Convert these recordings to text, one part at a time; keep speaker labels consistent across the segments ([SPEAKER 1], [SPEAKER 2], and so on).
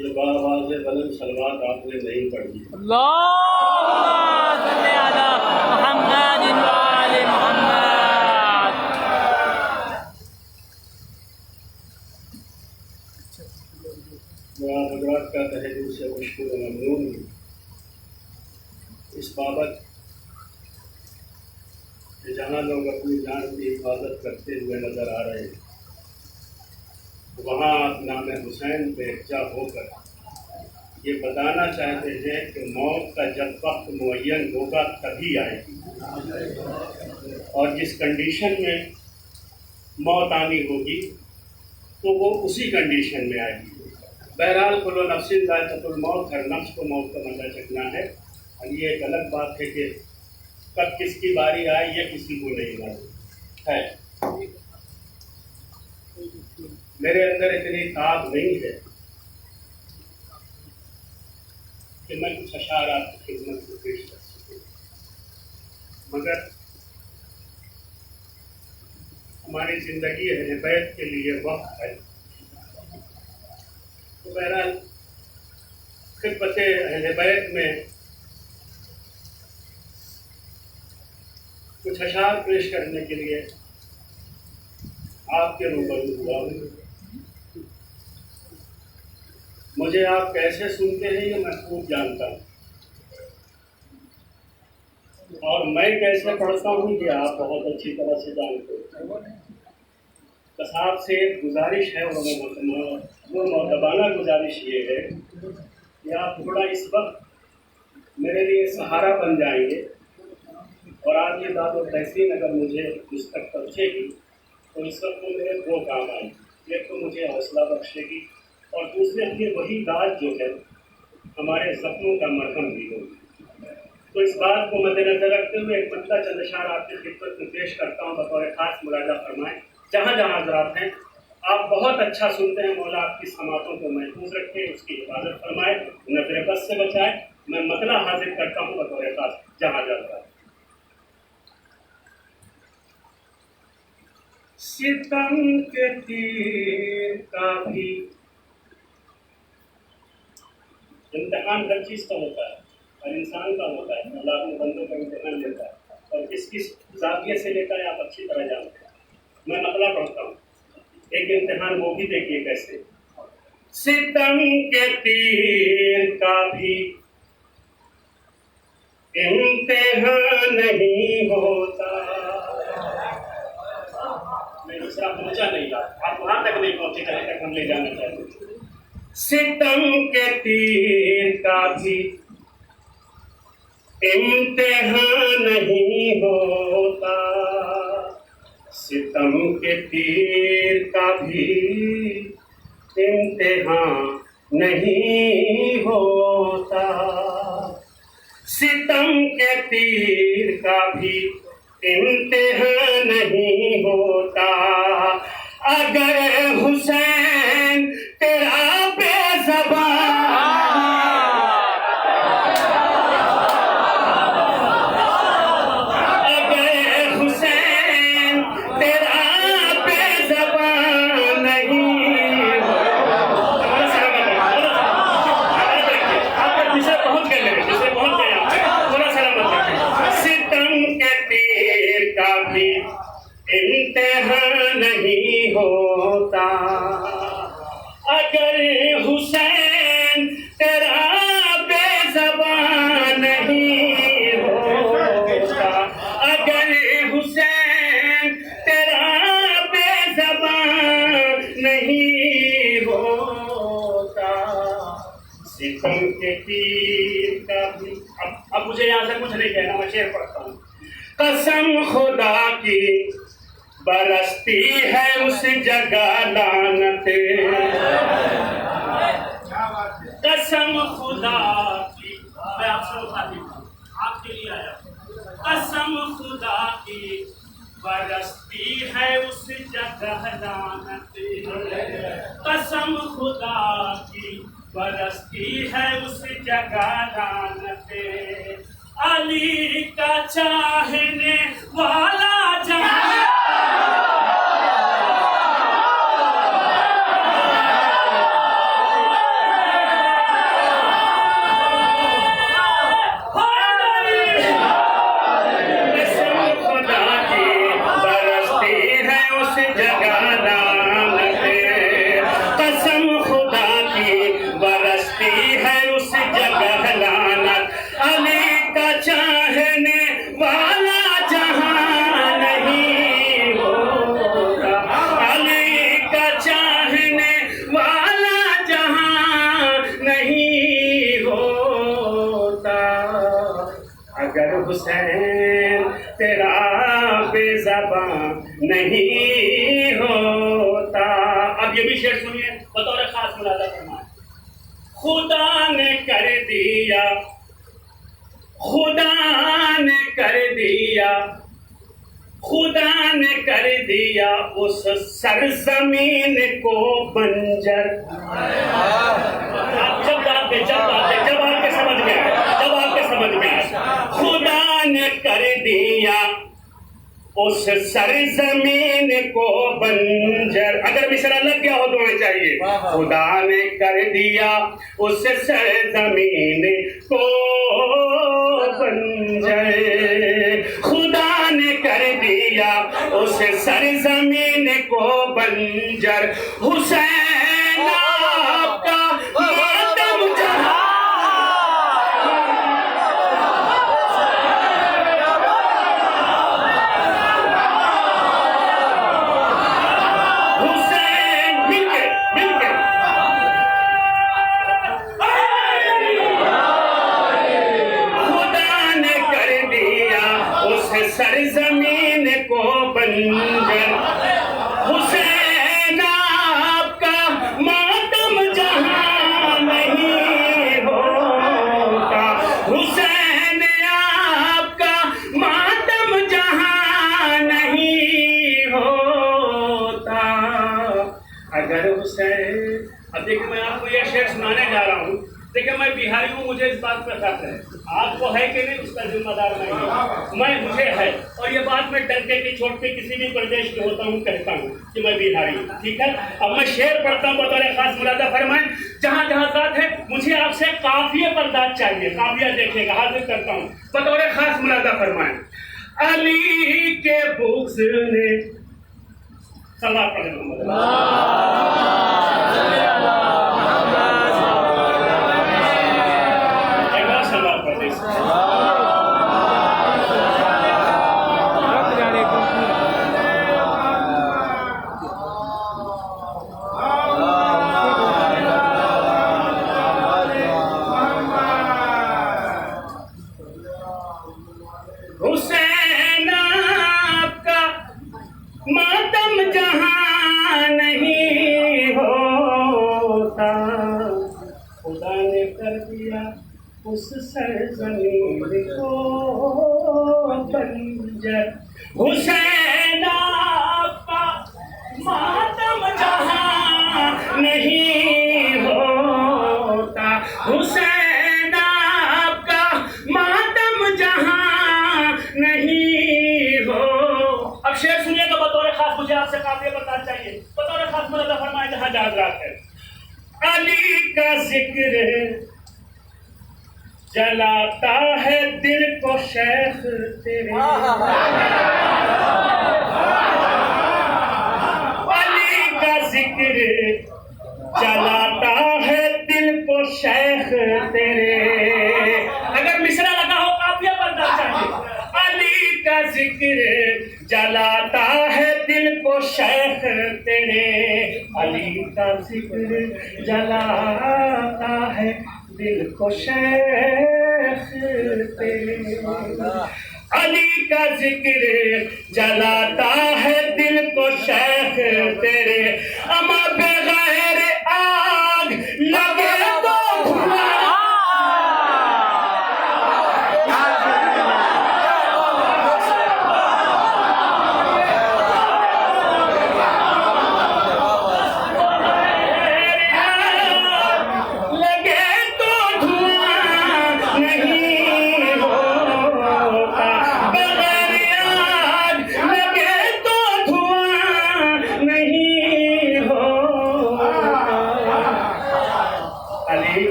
[SPEAKER 1] ये बावाज़ बुलंद सलवात आपने नहीं पढ़ी।
[SPEAKER 2] अल्लाहुम्मा सल्ली अला मुहम्मद व आले मुहम्मद।
[SPEAKER 1] मैं आप हज़रात का तहे दिल से मशकूर व ममनून हूँ इस बाबत कि जहाँ लोग अपनी जान की हिफाजत करते हुए नज़र आ रहे हैं, वहाँ आप नाम हुसैन पे एकजा होकर ये बताना चाहते हैं कि मौत का जब वक्त मुअय्यन होगा तभी आएगी, और जिस कंडीशन में मौत आनी होगी तो वो उसी कंडीशन में आएगी। बहरहाल कुल्लु नफ्सिन ज़ाइक़तुल मौत, हर नफ्स को मौत का मज़ा चखना है। और ये एक अलग बात है कि कब किसकी बारी आए ये किसी को नहीं मालूम है। मेरे अंदर इतनी ताब नहीं है कि मैं कुछ अशार आपकी खिदमत को पेश कर सकूँ, मगर हमारी ज़िंदगी अहले बैत के लिए वक्त है। तो बहरहाल खिदमत अहले बैत में कुछ अशार पेश करने के लिए आपके रूबरू हुआ हूँ। मुझे आप कैसे सुनते हैं ये मैं खूब जानता हूँ, और मैं कैसे पढ़ता हूँ ये आप बहुत अच्छी तरह से जानते हैं। बस आपसे एक गुजारिश है, वो मौतबाना गुजारिश ये है कि आप थोड़ा इस वक्त मेरे लिए सहारा बन जाएंगे, और आज ये दाद और तहसीन अगर मुझे उस तक पहुँचेगी तो इस वक्त वो मेरे दो काम आएंगे। एक तो मुझे हौसला बख्शेगी, और दूसरे अपनी वही दाद जो है हमारे ज़ख्मों का मरहम भी होगी। तो इस बात को मद्देनजर रखते हुए एक मतला चंद अशार आपकी खिदमत में पेश करता हूँ, बतौर खास मुरादा फरमाएँ। जहाँ जहाँ हज़रात हैं आप बहुत अच्छा सुनते हैं, मौला आपकी समातों को महफूज रखे, उसकी हिफाजत फरमाए, नजर बस से बचाए। मैं मतला हाजिर करता हूँ बतौर खास जहाँ जहाँ। सितम के तीर का भी इम्तिहान हर चीज़ का होता है, हर इंसान का होता है। अल्लाह अपने बंदों का इम्तिहान लेता है, और किस किस जाविये से लेता है आप अच्छी तरह जानते हैं। मैं मतला पढ़ता हूँ, एक इम्तिहान वो भी देखिए कैसे। सितम के तीर का भी इम्तिहान नहीं होता। मैं दूसरा पहुंचा नहीं, आप वहां तक नहीं पहुंचे जहां तक हम ले जाना चाहते हैं। सितम के तीर का भी इम्तिहान नहीं होता। सितम के तीर का भी इम्तिहान नहीं होता। सितम के तीर का भी इम्तिहान नहीं होता। अगर हुसैन तेरा बेज़बान, अगर हुसैन तेरा बेज़बान नहीं आप पीछे पहुंच गए, पीछे पहुंच गए आप, थोड़ा सा मतलब सितम के तीर का भी इम्तिहान नहीं होता। अगर हुसैन तेरा बेज़बान नहीं होता, अगर हुसैन तेरा बेज़बान नहीं होता। सितम के तीर का भी अब मुझे यहाँ से कुछ नहीं कहना, मैं शेर पढ़ता हूँ। कसम खुदा की बरसती है उस जगह लानत, कसम खुदा की, मैं आपसे मुखातिब हूं, आपके लिए आया। कसम खुदा की बरसती है उस जगह लानत, कसम खुदा की बरसती है उस जगह लानत। अली का चाहने वाला जहां हुसैन तेरा बेज़बान नहीं होता। अब ये भी शेर सुनिए बतौर खास मुलाजा फरमाए। खुदा ने कर दिया, खुदा ने कर दिया, खुदा ने कर दिया उस सरजमीन को बंजर। जब आपके समझ में आए, जब आपके समझ में आए, खुदा ने कर दिया उस सरजमीन को बंजर। अगर मिसरा लग गया हो तो हमें चाहिए। खुदा ने कर दिया उस सरजमीन को बंजर, खुदा ने कर दिया उस सरजमीन को बंजर। हुसैन आपका मातम जहां, हुसैन मिलके मिलके खुदा ने कर दिया उस सरजमीन को बंजर। हुसैन आपका मातम जहां नहीं होता, हुसैन आपका मातम जहां नहीं होता। अगर हुसैन, अब देखिए मैं आपको यह शेर सुनाने जा रहा हूँ। देखिए मैं बिहारी हूँ, मुझे इस बात पर फख्र है। आपको है कि नहीं उसका जिम्मेदार मैं हूँ, मुझे है। और ये बात मैं डरके की चोट पे किसी भी प्रदेश में होता हूँ कहता हूँ कि मैं बिहारी हूँ, ठीक है। अब मैं शेर पढ़ता हूँ बतौर खास मुलाजा फरमाएं। जहाँ जहाँ साथ है मुझे आपसे काफिये पर दाद चाहिए। काफिया देखिएगा, हाजिर करता हूँ बतौर खास मुलाजा फरमाएं। अली के बुग़्ज़ ने सलात पढ़े हुसैन आपका मातम जहां नहीं होता, खुदा ने कर दिया उस सरजमीन को बंजर। हुसैन आपका मातम जहां नहीं होता, हुसैन आपका मातम जहां नहीं हो। अब शेर सुनिएगा बतौर खास, मुझे आपसे काफिया बताना चाहिए। बतौर खास मुलाजा फरमाए जहां जागरात है। अली का जिक्र जलाता है दिल को शेख तेरे, अली का जिक्र जलाता है दिल को शेख तेरे। अगर मिसरा लगा हो काफिया बनना चाहिए। अली का जिक्र जलाता है दिल को शेख तेरे, अली का जिक्र जलाता है दिल को शेख तेरे, अली का जिक्र जलाता है दिल को शेख तेरे। अमा बगैर आग लगे तो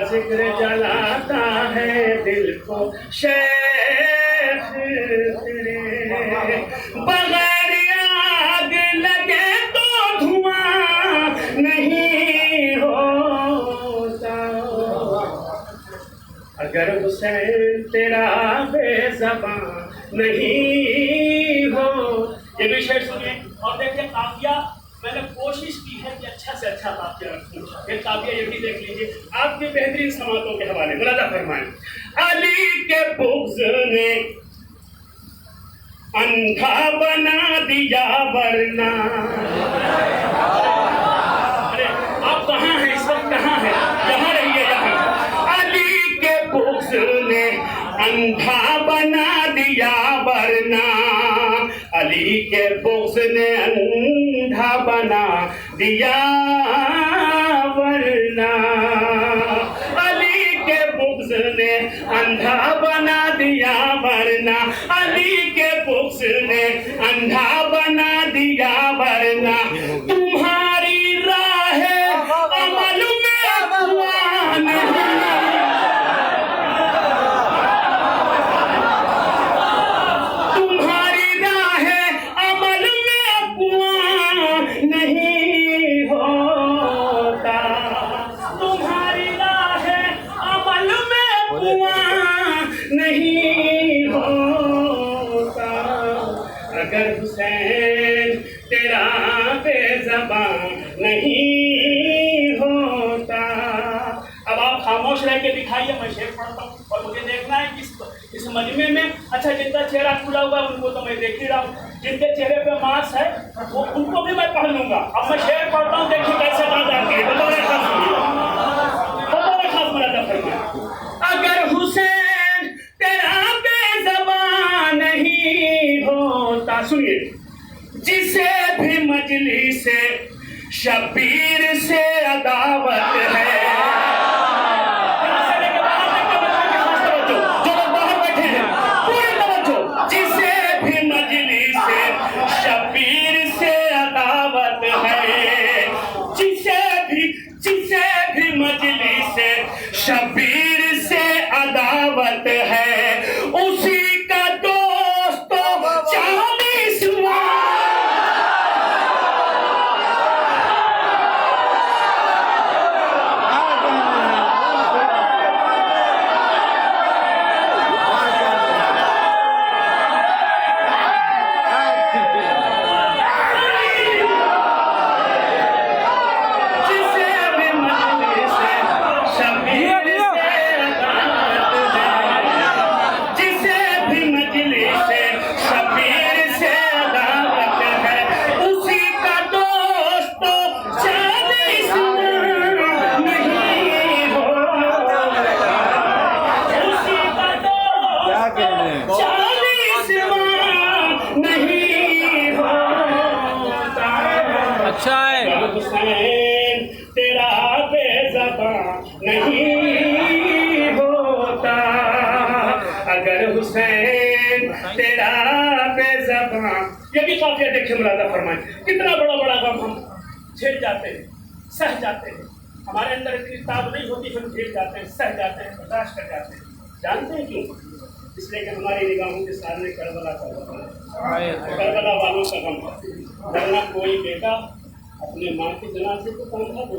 [SPEAKER 1] जिक्र जलाता है दिल को शेख तेरे, बगैर आग लगे तो धुआं नहीं होता। अगर हुसैन तेरा बेज़बान नहीं हो। ये भी शेर सुनिए और देखिए काफिया मैंने कोशिश की है कि अच्छा से अच्छा काफिया रखूं। ये काफिया ये भी देख लीजिए आपके बेहतरीन समातों के हवाले। मुलाजा फरमाएं। अली के बुग़्ज़ ने अंधा बना दिया वरना। अरे आप कहाँ हैं इस वक्त, कहाँ हैं? यहाँ रहिए, यहाँ। अली के बुग़्ज़ ने अंधा बना दिया वरना, अली के बुग़्ज़ ने अंधा बना दिया वरना, अली के बुग़्ज़ ने अंधा बना दिया वरना, अली के बुग़्ज़ ने अंधा बना दिया वरना, तुम्हारी राह अमल में अफ़वाह नहीं, तुम्हारी राह अमल में अफ़वाह नहीं होता, तुम्हारी राह अमल में अफ़वाह नहीं होता, अगर हुसैन तेरा बेज़बान नहीं होता। अब आप खामोश रह के दिखाइए, मैं शेर पढ़ता हूँ और मुझे देखना है कि इस मजमे में, अच्छा जिनका चेहरा खुला हुआ है उनको तो मैं देख ही रहा हूँ, जिनके चेहरे पे मास्क है वो उनको भी मैं पढ़ लूंगा। अब मैं शेर पढ़ता हूँ, देखिए कैसे बात आती है। बतौर खास मुरादा फरमाए, अगर हुसैन तेरा बेज़बान नहीं होता, सुनिए, जिसे भी मजलिस से शबीर से अदावत है, जिसे भी मजलिस से शबीर से अदावत है, जिसे भी मजलिस से शबीर से अदावत है, उसी का दोस्त 40वां,
[SPEAKER 2] अच्छा है।
[SPEAKER 1] हुसैन तेरा बेज़बान नहीं होता, अगर हुसैन तेरा बेज़बान। ये भी काफिया देखिए मुरादा फरमाए, कितना बड़ा बड़ा गम हम झेल जाते हैं, सह जाते हैं, हमारे अंदर इतनी ताब नहीं होती, हम झेल जाते हैं, सह जाते हैं, बर्दाश्त कर जाते हैं। जानते हैं क्यों? इसलिए कि हमारी निगाहों के सामने करबला का गम है, करबला वालों का गम है। वरना कोई बेटा अपने माँ के जनाजे को कांधा दे,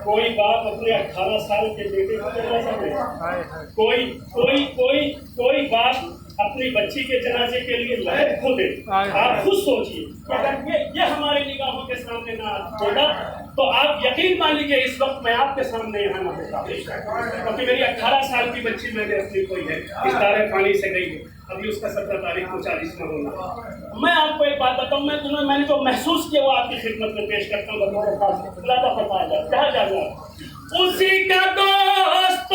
[SPEAKER 1] कोई बाप अपने 18 साल के बेटे को जनाजा दे, कोई बाप अपनी बच्ची के जनाजे के लिए लहर खो दे। आप खुद सोचिए, अगर ये हमारी निगाहों के सामने ना होगा तो आप यकीन मान लीजिए इस वक्त मैं आपके सामने यहाँ ना होता, क्योंकि मेरी 18 साल की बच्ची मैंने अपनी कोई है, इस दारे पानी से गई है, अभी उसका 17 तारीख को 40वां होना। मैं आपको एक बात बताऊँ, मैंने जो महसूस किया वो आपकी खिदमत में पेश करता हूँ। उसी का दोस्त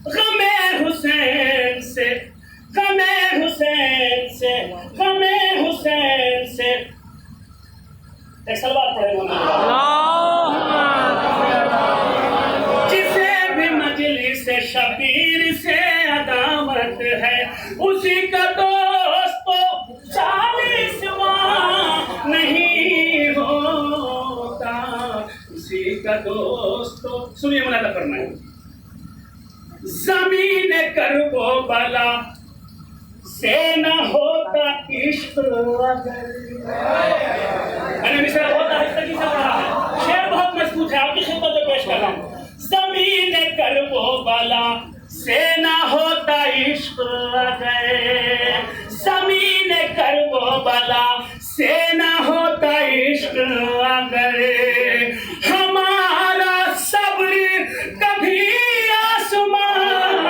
[SPEAKER 1] गमे हुसैन से, गमे हुसैन से, गमे हुसैन से। एक सलवात पढ़ेगा, जिसे भी मजलिस से शबीर से अदावत है, उसी का दोस्त 40वां नहीं होता, उसी का दोस्त। सुनिए मुलादा फरमाए, जमीन करबो बला से न होता इश्क अगर। मैंने मिसरा बहुत आहिस्ता से पढ़ा है, शेर बहुत मजबूत है, आपकी खिदमत में पेश कर रहा हूँ। जमीन करबो बला से न होता इश्क अगर, जमीन करबो बला से न होता इश्क अगर, हमारा सब्र कभी आसमान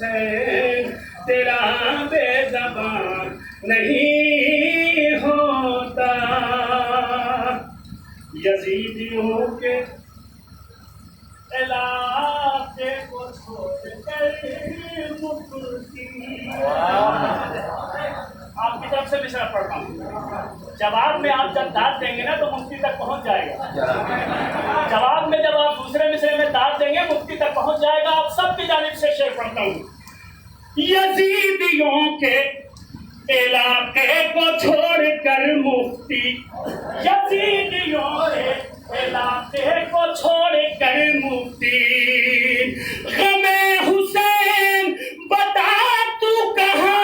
[SPEAKER 1] हुसैन तेरा बेज़बान नहीं होता। यजीदियों के इलाके को छोड़कर मुफ्ती। आपकी तरफ से मिसरा पढ़ता हूँ। जवाब में आप जब दाद देंगे ना तो मुफ्ती तक पहुंच जाएगा। जवाब में जब आप दूसरे मिसरे में दाद देंगे मुफ्ती तक पहुंच जाएगा। आप सबकी जानिब से शेर पढ़ता हूँ। यजीदियों के इलाके को छोड़कर मुफ्ती, यजीदियों के इलाके को छोड़कर मुफ्ती, गमे हुसैन बता तू कहाँ।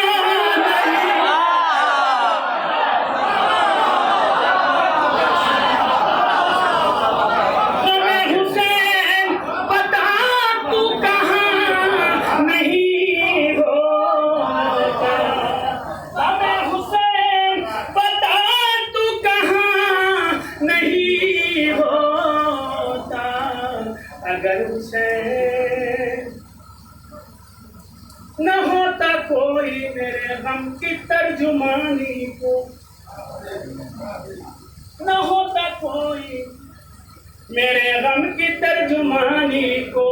[SPEAKER 1] अगर हुसैन न होता कोई मेरे गम की तर्जुमानी को, न होता कोई मेरे गम की तर्जुमानी को,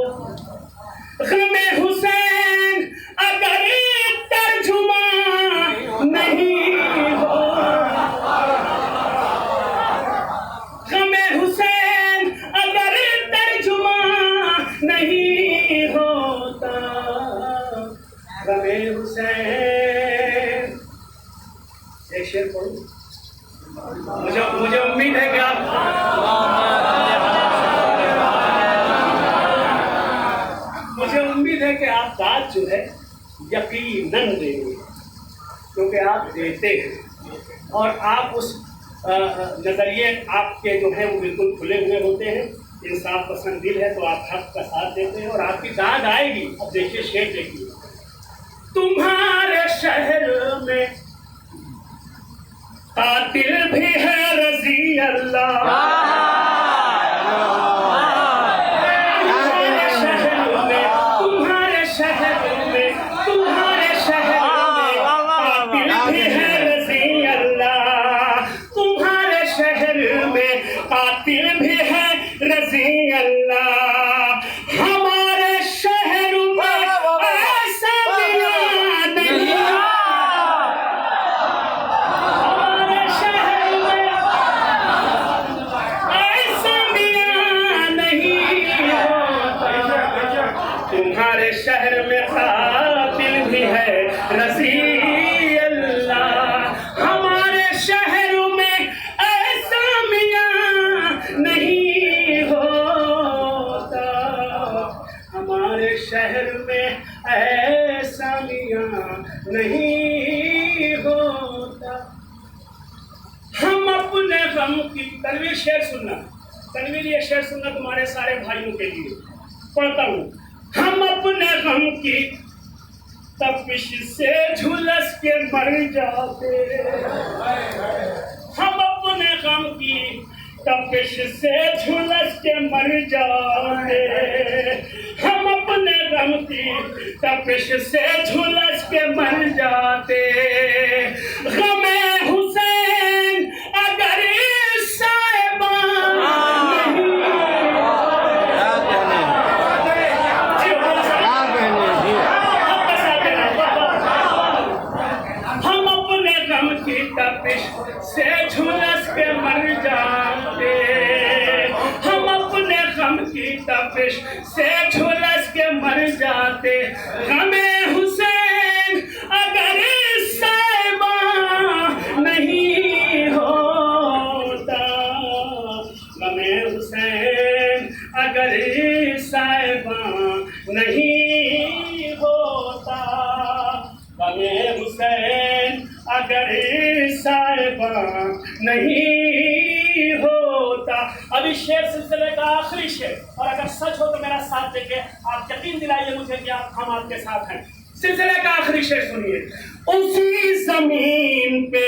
[SPEAKER 1] गमे हुसैन अगर तर्जुमान नहीं हो, गमे हुसैन अगर नहीं होता, गमे हुसैन। एक शेर पढ़ूं। मुझे उम्मीद है कि आप दाद जो है यकीनन देंगे, क्योंकि आप देते हैं और आप उस नजरिए आपके जो है वो बिल्कुल खुले हुए होते हैं। इंसाफ पसंद दिल है तो आप हक का साथ देते हैं और आपकी दाद आएगी। अब देखिए शेर देखिए। तुम्हारे शहर में कातिल भी है रजी अल्लाह, तुम्हारे शहर में कातिल भी है रजी अल्लाह, तुम्हारे शहर में कातिल भी है रजी अल्लाह। हमारे शहर में ऐसा मियां नहीं, हमारे शहर में ऐसा मियां नहीं होता। तुम्हारे शहर में कातिल भी है रजी अल्लाह, हमारे शहर में ऐसा मियां नहीं होता, हमारे शहर में ऐसा मियां नहीं होता। हम अपने गम की, तनवीर शेर सुनना, तनवीर ये शेर सुनना तुम्हारे सारे भाइयों के लिए पढ़ता हूँ। हम अपने गम की तपिश से झुलस के मर जाते, हम अपने गम की तपिश से झुलस के मर जाते, हम अपने गम की तपिश से झुलस के मर जाते। गमे हुसैन अगर साहिबान हम अपने गम की तपिश से झुलस के मर जाते, हम अपने गम की तपिश से झुलस के मर जाते। गमे हुसैन अगर साहिबान नहीं होता, गमे हुसैन अगर साहिबान नहीं होता, गमे हुसैन अगर साहिबान नहीं होता। अभी शेर सिलसिले का आखिरी शेर, और अगर सच हो तो मेरा साथ देके आप यकीन दिलाइए मुझे कि हम आपके साथ हैं। सिलसिले का आखिरी शेर सुनिए। उसी जमीन पे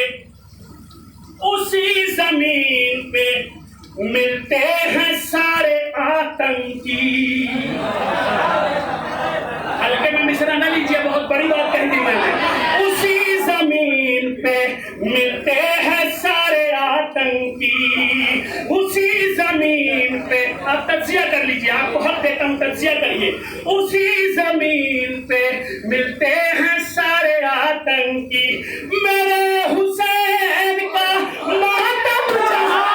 [SPEAKER 1] मिलते हैं सारे आतंकी। हल्के में मिश्रा न लीजिए आप तज्जिया कर लीजिए, आपको हक देता हूँ, तज्जिया करिए। उसी जमीन पे मिलते हैं सारे आतंकी, मेरे हुसैन का मातम जहां।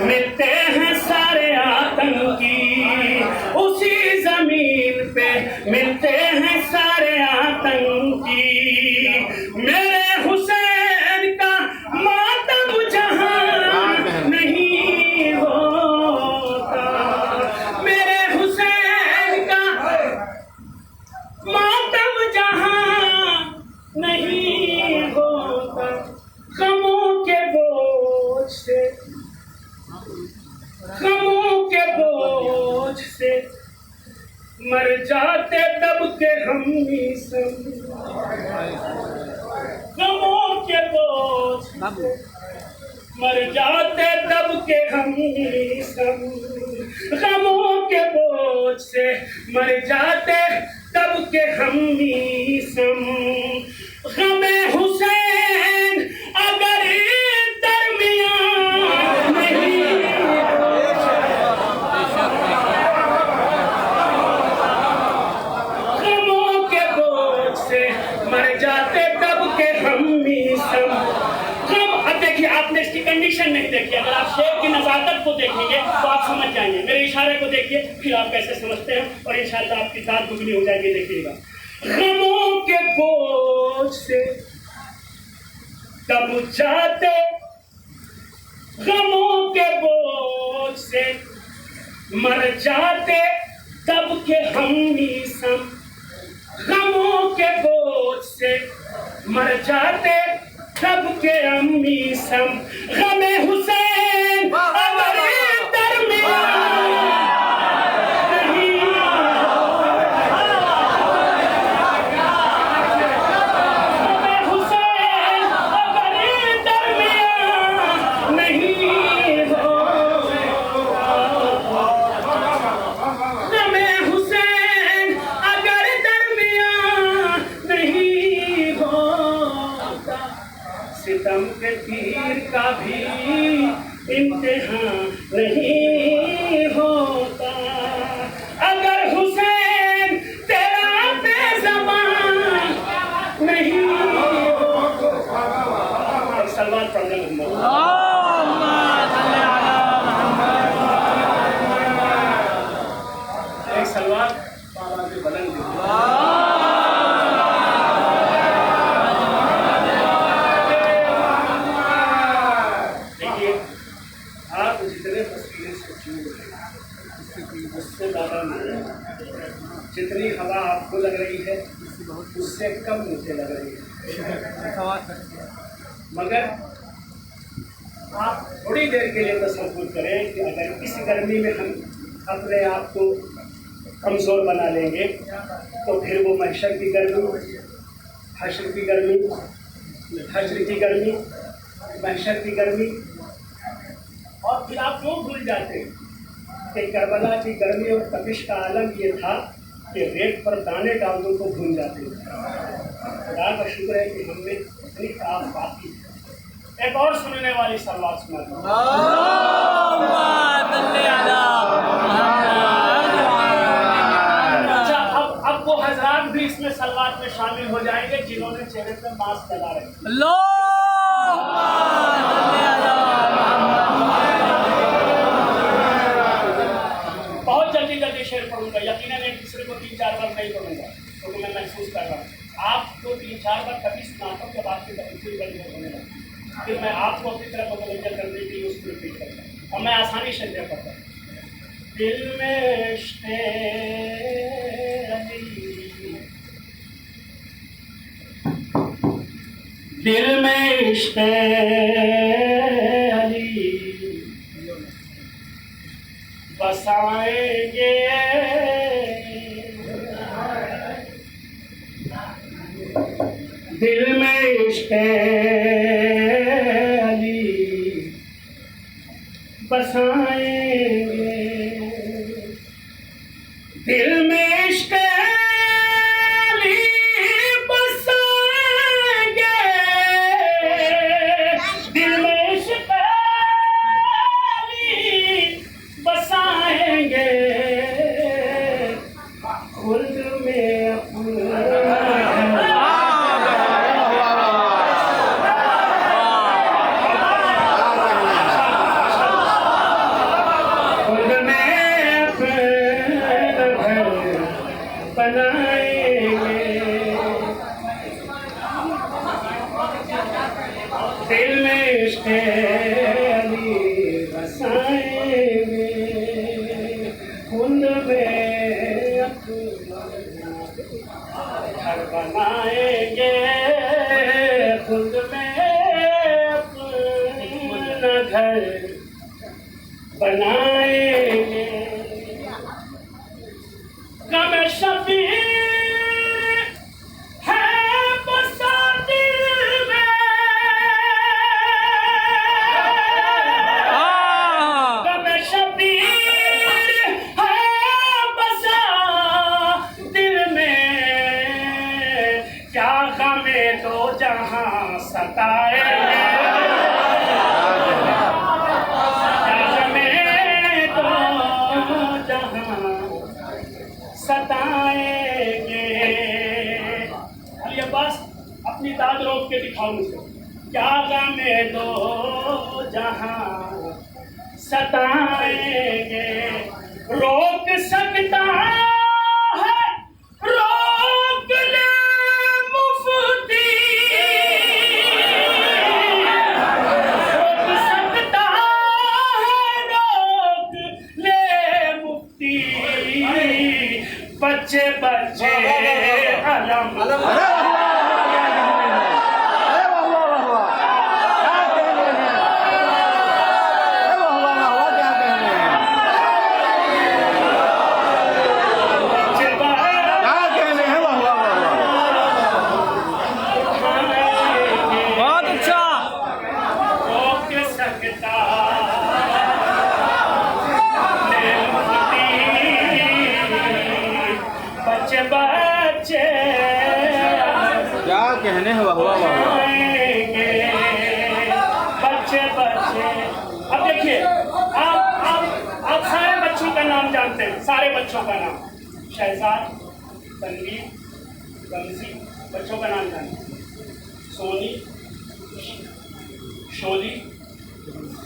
[SPEAKER 1] मिलते हैं सारे आतंकी, उसी जमीन पे मिलते हैं सारे आतंकी, मेरे हुसैन का मातम जहां नहीं होता, मेरे हुसैन का मातम जहां नहीं होता। गमों के बोझ से, गमों के बोझ से मर जाते दब के हम सब, गमों के बोझ से मर जाते दब के हम सब, गमों के बोझ से मर जाते दब के हम सब। गमे हुसैन अगर दरमियान नहीं, गमों के बोझ से मर जाते दब के हम सब। अब देखिए, आपने इसकी कंडीशन नहीं देखी। अगर आप शेर की नजाकत को देखेंगे तो आप समझ जाएंगे। मेरे इशारे को देखिए, फिर आप कैसे समझते हैं, और इंशाअल्लाह आपकी दाद दुगनी हो जाएगी। देखिएगा, गमों के बोझ से तब जाते, गमों के बोझ से मर जाते तब के हम सब, गमों के बोझ से मर जाते तब के अम्मी सम। गमे हुसैन अगर दरमियान नहीं, गमे हुसैन अगर दरमियान नहीं होता, गमे हुसैन अगर दरमियान नहीं होता, सितम के तीर का भी इम्तिहान नहीं होता। अगर हुसैन तेरा बेज़बान नहीं होता। सलवात पढ़ लें एक सलवात बाबा के बदन उससे ज़्यादा नहीं, जितनी हवा आपको लग रही है उससे कम मुझे लग रही है। मगर आप थोड़ी देर के लिए तसव्वुर करें कि अगर इस गर्मी में हम अपने आप को कमज़ोर बना लेंगे तो फिर वो महशर की गर्मी, हश्र की गर्मी, हश्र की गर्मी, महशर की गर्मी, और फिर आप क्यों भूल जाते हैं कि करबला की गर्मी और तपिश का आलम ये था कि रेत पर दाने डाल दो तो भूल जाते हैं। खुदा का शुक्र है कि हमने इतनी काम बाकी। एक और सुनने वाली सलवात सुना दो। अच्छा, अब वो हजरात भी इसमें सलवात में शामिल हो जाएंगे जिन्होंने चेहरे पर मास्क लगा रखे। बहुत जल्दी जल्दी शेर पढ़ूंगा, यकीनन एक दूसरे को 3-4 बार नहीं पढ़ूंगा क्योंकि मैं महसूस कर रहा हूँ। आपको 3-4 बार कभी सुनाता हूँ जब आपकी तकलीफ बंद होने लगे, फिर मैं आपको अपनी तरफ मुतवज्जह करने के लिए उसको रिपीट करता हूँ और मैं आसानी से दे पाता हूँ। दिल में इश्क़ अली, दिल में इश्क़ अली बसाएंगे, दिल में इश्क़ में इश्क़ अली बसाएंगे, खुद में घर बनाएंगे, खुद में अपना घर बनाएंगे। गम शफी है बसा दिल में, गम शफी है बसा दिल में, क्या गमे दो जहां सताएंगे, सताएंगे। अली अब्बास अपनी दाद रोक के दिखाओ मुझे, क्या गमे दो जहां सताएंगे, रोक सकता है रोक ले मुफ्ती, रोक सकता है रोक ले मुफ्ती, बच्चे बच्चे अलम
[SPEAKER 2] बहुत अच्छा।
[SPEAKER 1] रोक सकता बच्चे बच्चे
[SPEAKER 2] क्या कहने हैं, वाह वाह वाह।
[SPEAKER 1] बच्चे बच्चे अब देखिए, आप सारे बच्चों का नाम जानते हैं, सारे बच्चों का नाम, शहजाद, तनवीर, रमजी, बच्चों का नाम जानते हैं, सोनी, शोली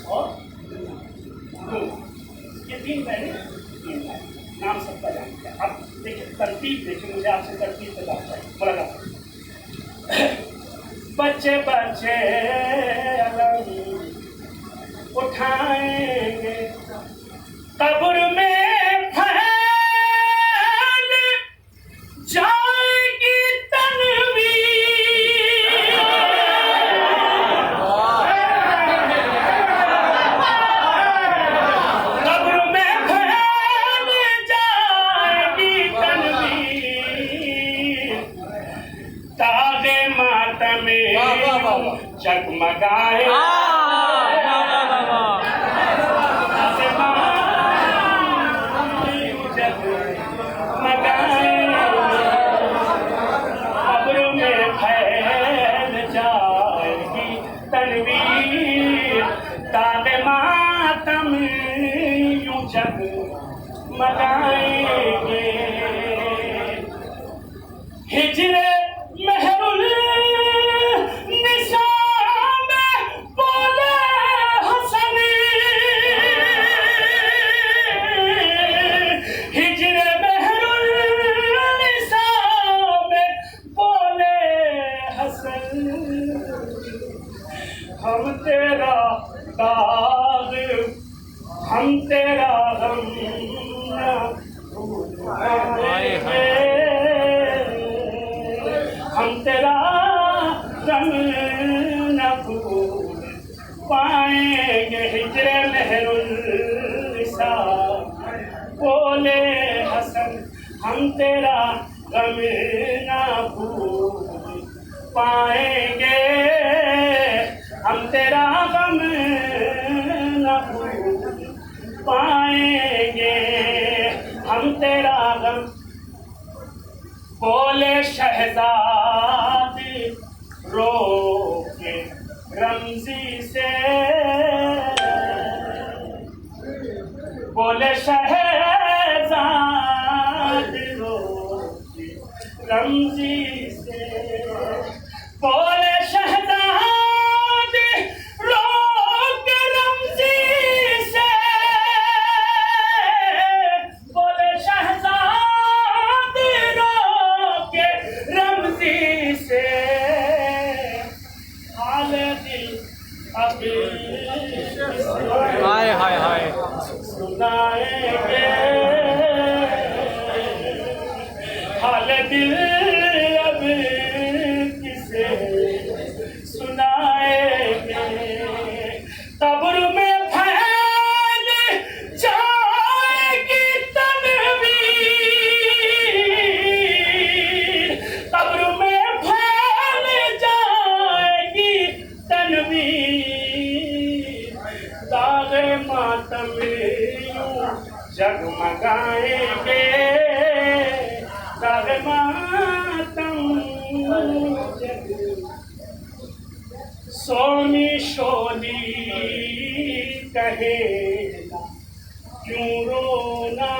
[SPEAKER 1] और नूर, ये तीन बहनें, नाम सबका जानते हैं। अब देखिए तरतीब, देखिए मुझे आपसे तरतीब पे बात चाहिए, मुलाकात। बच्चे बच्चे अलग उठाएंगे, कब्र में फैल जाएगी तनवीर, कब्र में फैल जाएगी तनवीर, तागे मातम में जगमगाए, कब्र में फैल जाएगी तनवीर, तागे मातम यूं जगमगाएंगे। हिजरे महरुल निसा में बोले हसन, हिजरे महरुल निसा में बोले हसन, हम तेरा दाग हम तेरा गम न भूलेंगे, हम तेरा गम न भूल पाएंगे। हिजरे महरुल निसा बोले हसन, हम तेरा गम न भूल पाएंगे, हम तेरा गम न भूल पाएंगे, हम तेरा गम। बोले शहजाद रो के रमजी से, बोले शहजाद रो के रमजी से, बोले शहजाद रो के रमजी से, बोले शहजाद रो के रमजी से, हाल दिल अब
[SPEAKER 2] हाय हाय हाय
[SPEAKER 1] सुनाएंगे हाल दिल अब किसे सुनाएंगे। कब्र में फैल जाएगी तनवीर, कब्र में फैल जाएगी तनवीर, दागे मातम यूं जगमगाएंगे, दागे मातम सोनी शोली कहे ना क्यों रोना,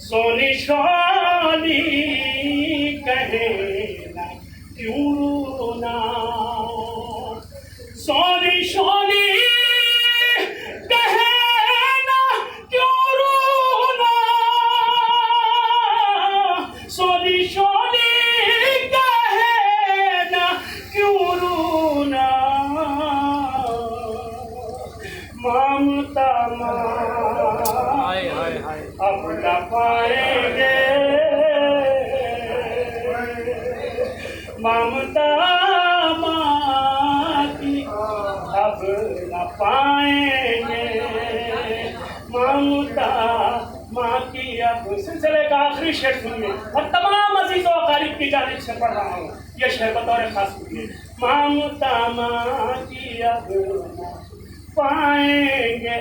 [SPEAKER 1] सोनी शोली कहे ना क्यों रोना, सोनी शोली कहे ना क्यों रोना, सोनी शोली ममता
[SPEAKER 2] हाय हाय हाय
[SPEAKER 1] अब न पाएंगे, ममता माँ की अब न पाएंगे, ममता माँ की अब। सिलसिले का आखिरी शेर सुनिए और तमाम अजीजों अकारीब की जानिब से पढ़ रहा हूँ ये शेर बतौर खास सुनिए। ममता माँ की अब पाएंगे,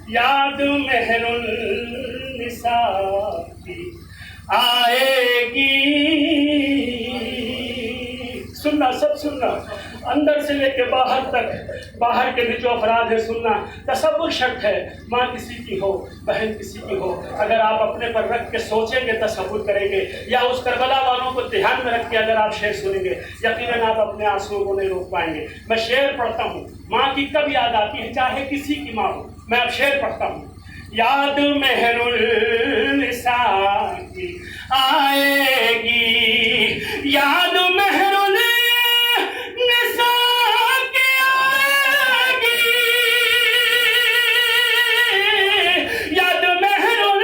[SPEAKER 1] याद मेहरुल निसा की आएगी। सुनना, सब सुनना, अंदर से लेके बाहर तक, बाहर के भी जो अफराद है सुनना। तसव्वुर शर्त है, माँ किसी की हो, बहन किसी की हो, अगर आप अपने पर रख के सोचेंगे, तसव्वुर करेंगे, या उस करबला वालों को ध्यान में रख के अगर आप शेर सुनेंगे, यकीनन आप अपने आंसुओं को नहीं रोक पाएंगे। मैं शेर पढ़ता हूँ, माँ की कब याद आती है, चाहे किसी की माँ हो। मैं अब शेर पढ़ता हूँ। याद मेहरुल निसा की आएगी, याद मेहरुल निसा की आएगी, याद मेहरुल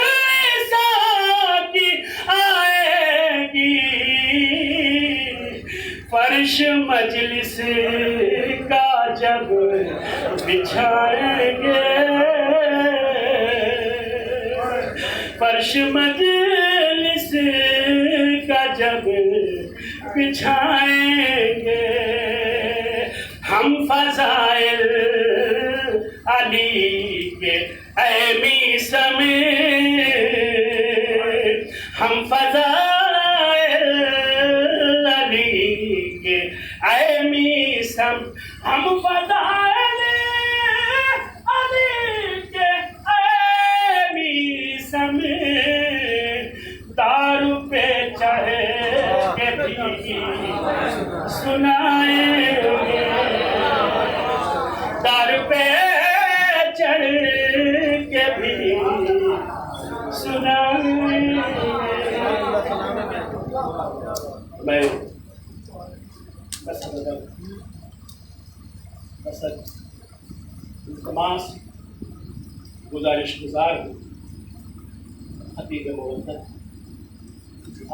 [SPEAKER 1] निसा की आएगी, फर्श मजलिस का जब बिछाएंगे, फर्श मजलिस का जब बिछाएंगे, हम फज़ाइल अली के ऐमीसम में, हम फज़ाइल अली के ऐमीसम, हम फज़ाइल अली के ऐमीसम दारू पे चढ़े के भी सुनाएंगे, दारू पे चढ़ के भी सुनाएंगे। मैं तमाम गुजारिश गुजार हूँ खतीब मोहम्मद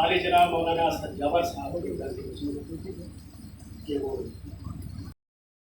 [SPEAKER 1] आले जनाब मौलाना असद जबर साहब के वो